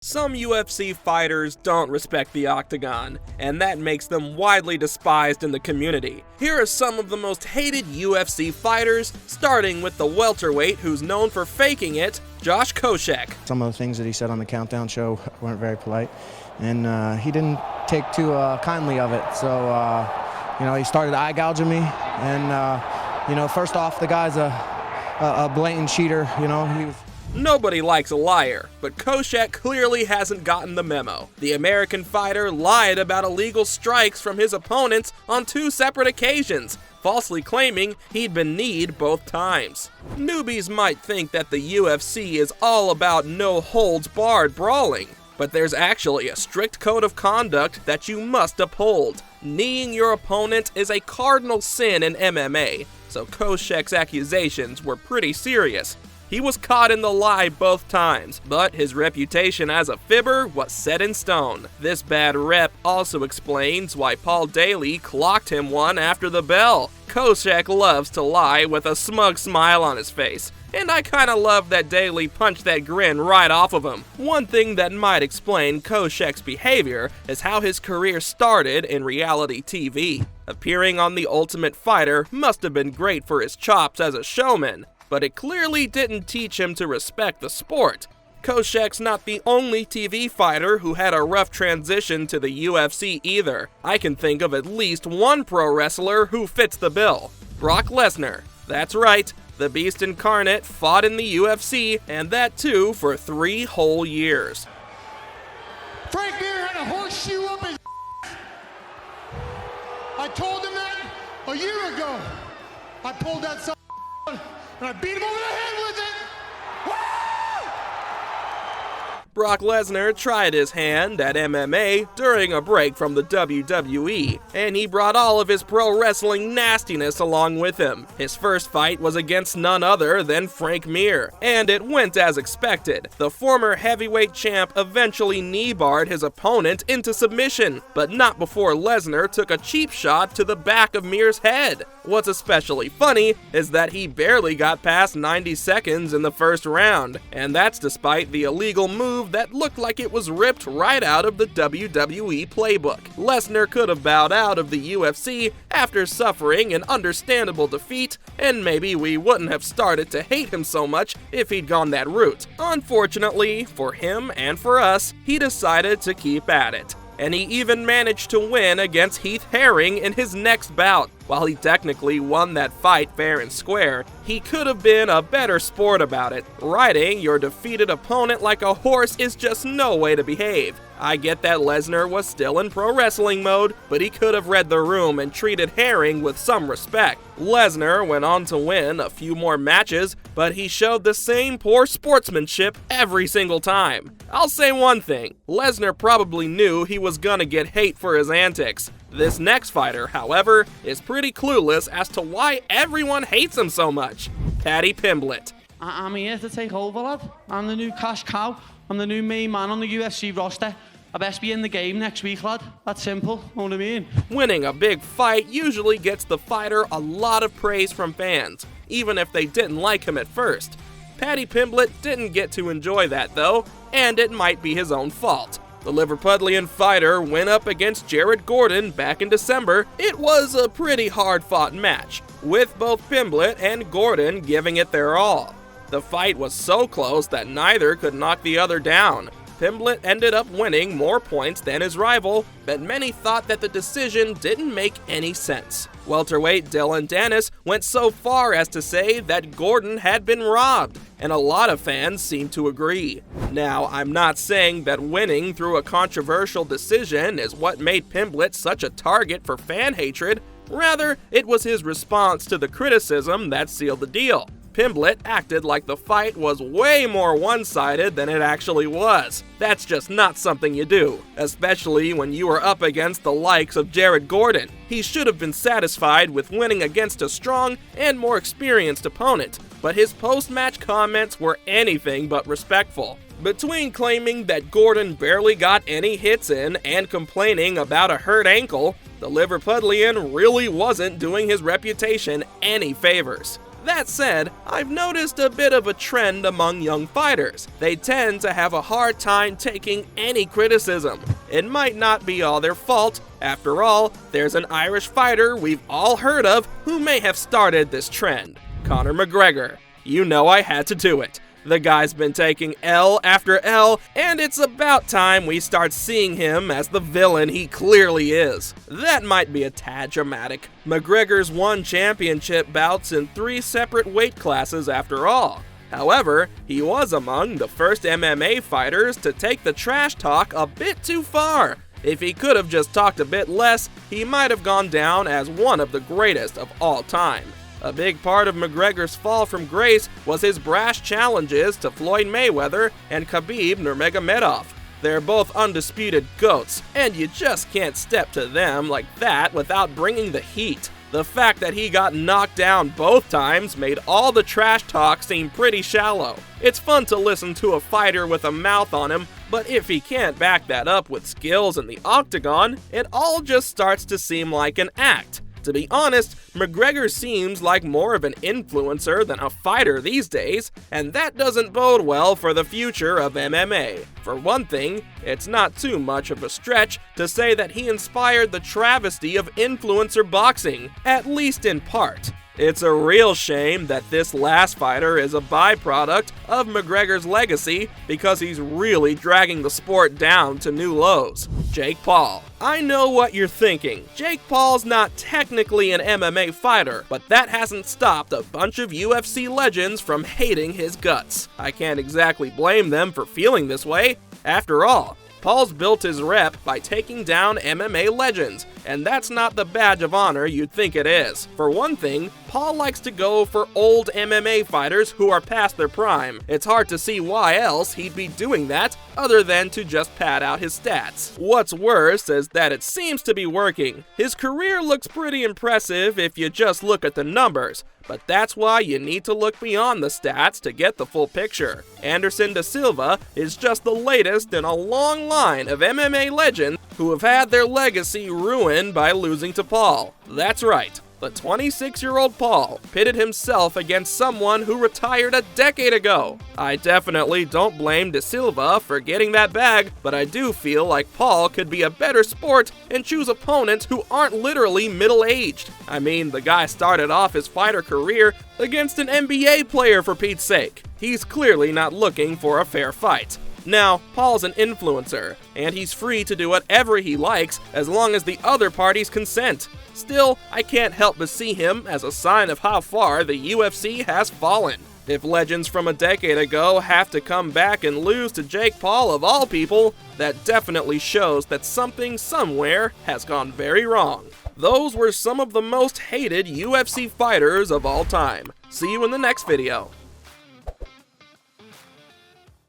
Some UFC fighters don't respect the octagon, and that makes them widely despised in the community. Here are some of the most hated UFC fighters, starting with the welterweight who's known for faking it, Josh Koscheck. Some of the things that he said on the Countdown show weren't very polite, and he didn't take too kindly of it. So, he started eye gouging me, and, first off, the guy's a blatant cheater, he was... Nobody likes a liar, but Koscheck clearly hasn't gotten the memo. The American fighter lied about illegal strikes from his opponents on 2 separate occasions, falsely claiming he'd been kneed both times. Newbies might think that the UFC is all about no-holds-barred brawling, but there's actually a strict code of conduct that you must uphold. Kneeing your opponent is a cardinal sin in MMA, so Koscheck's accusations were pretty serious. He was caught in the lie both times, but his reputation as a fibber was set in stone. This bad rep also explains why Paul Daly clocked him one after the bell. Koscheck loves to lie with a smug smile on his face, and I kinda love that Daly punched that grin right off of him. One thing that might explain Koscheck's behavior is how his career started in reality TV. Appearing on The Ultimate Fighter must have been great for his chops as a showman, but it clearly didn't teach him to respect the sport. Koscheck's not the only TV fighter who had a rough transition to the UFC either. I can think of at least one pro wrestler who fits the bill. Brock Lesnar. That's right, the Beast Incarnate fought in the UFC, and that too for 3 whole years. Frank Mir had a horseshoe up his I told him that a year ago. I pulled that son and I beat him over the head with it! Woo! Brock Lesnar tried his hand at MMA during a break from the WWE, and he brought all of his pro wrestling nastiness along with him. His first fight was against none other than Frank Mir, and it went as expected. The former heavyweight champ eventually knee-barred his opponent into submission, but not before Lesnar took a cheap shot to the back of Mir's head. What's especially funny is that he barely got past 90 seconds in the first round, and that's despite the illegal move that looked like it was ripped right out of the WWE playbook. Lesnar could have bowed out of the UFC after suffering an understandable defeat, and maybe we wouldn't have started to hate him so much if he'd gone that route. Unfortunately, for him and for us, he decided to keep at it. And he even managed to win against Heath Herring in his next bout. While he technically won that fight fair and square, he could have been a better sport about it. Riding your defeated opponent like a horse is just no way to behave. I get that Lesnar was still in pro wrestling mode, but he could have read the room and treated Herring with some respect. Lesnar went on to win a few more matches, but he showed the same poor sportsmanship every single time. I'll say one thing, Lesnar probably knew he was gonna get hate for his antics. This next fighter, however, is pretty clueless as to why everyone hates him so much. Paddy Pimblett. I'm here to take over, lad. I'm the new cash cow. I'm the new main man on the UFC roster. I best be in the game next week, lad. That's simple, know what I mean? Winning a big fight usually gets the fighter a lot of praise from fans, even if they didn't like him at first. Paddy Pimblett didn't get to enjoy that though, and it might be his own fault. The Liverpudlian fighter went up against Jared Gordon back in December. It was a pretty hard-fought match, with both Pimblett and Gordon giving it their all. The fight was so close that neither could knock the other down. Pimblett ended up winning more points than his rival, but many thought that the decision didn't make any sense. Welterweight Dillon Danis went so far as to say that Gordon had been robbed, and a lot of fans seem to agree. Now, I'm not saying that winning through a controversial decision is what made Pimblett such a target for fan hatred. Rather, it was his response to the criticism that sealed the deal. Pimblett acted like the fight was way more one-sided than it actually was. That's just not something you do, especially when you are up against the likes of Jared Gordon. He should have been satisfied with winning against a strong and more experienced opponent, but his post-match comments were anything but respectful. Between claiming that Gordon barely got any hits in and complaining about a hurt ankle, the Liverpudlian really wasn't doing his reputation any favors. That said, I've noticed a bit of a trend among young fighters. They tend to have a hard time taking any criticism. It might not be all their fault. After all, there's an Irish fighter we've all heard of who may have started this trend. Conor McGregor. You know I had to do it. The guy's been taking L after L, and it's about time we start seeing him as the villain he clearly is. That might be a tad dramatic. McGregor's won championship bouts in 3 separate weight classes after all. However, he was among the first MMA fighters to take the trash talk a bit too far. If he could have just talked a bit less, he might have gone down as one of the greatest of all time. A big part of McGregor's fall from grace was his brash challenges to Floyd Mayweather and Khabib Nurmagomedov. They're both undisputed GOATs, and you just can't step to them like that without bringing the heat. The fact that he got knocked down both times made all the trash talk seem pretty shallow. It's fun to listen to a fighter with a mouth on him, but if he can't back that up with skills in the octagon, it all just starts to seem like an act. To be honest, McGregor seems like more of an influencer than a fighter these days, and that doesn't bode well for the future of MMA. For one thing, it's not too much of a stretch to say that he inspired the travesty of influencer boxing, at least in part. It's a real shame that this last fighter is a byproduct of McGregor's legacy because he's really dragging the sport down to new lows. Jake Paul. I know what you're thinking. Jake Paul's not technically an MMA fighter, but that hasn't stopped a bunch of UFC legends from hating his guts. I can't exactly blame them for feeling this way. After all, Paul's built his rep by taking down MMA legends, and that's not the badge of honor you'd think it is. For one thing, Paul likes to go for old MMA fighters who are past their prime. It's hard to see why else he'd be doing that other than to just pad out his stats. What's worse is that it seems to be working. His career looks pretty impressive if you just look at the numbers, but that's why you need to look beyond the stats to get the full picture. Anderson da Silva is just the latest in a long line of MMA legends who have had their legacy ruined by losing to Paul. That's right. The 26-year-old Paul pitted himself against someone who retired a decade ago. I definitely don't blame Da Silva for getting that bag, but I do feel like Paul could be a better sport and choose opponents who aren't literally middle-aged. I mean, the guy started off his fighter career against an NBA player for Pete's sake. He's clearly not looking for a fair fight. Now, Paul's an influencer, and he's free to do whatever he likes as long as the other parties consent. Still, I can't help but see him as a sign of how far the UFC has fallen. If legends from a decade ago have to come back and lose to Jake Paul of all people, that definitely shows that something somewhere has gone very wrong. Those were some of the most hated UFC fighters of all time. See you in the next video.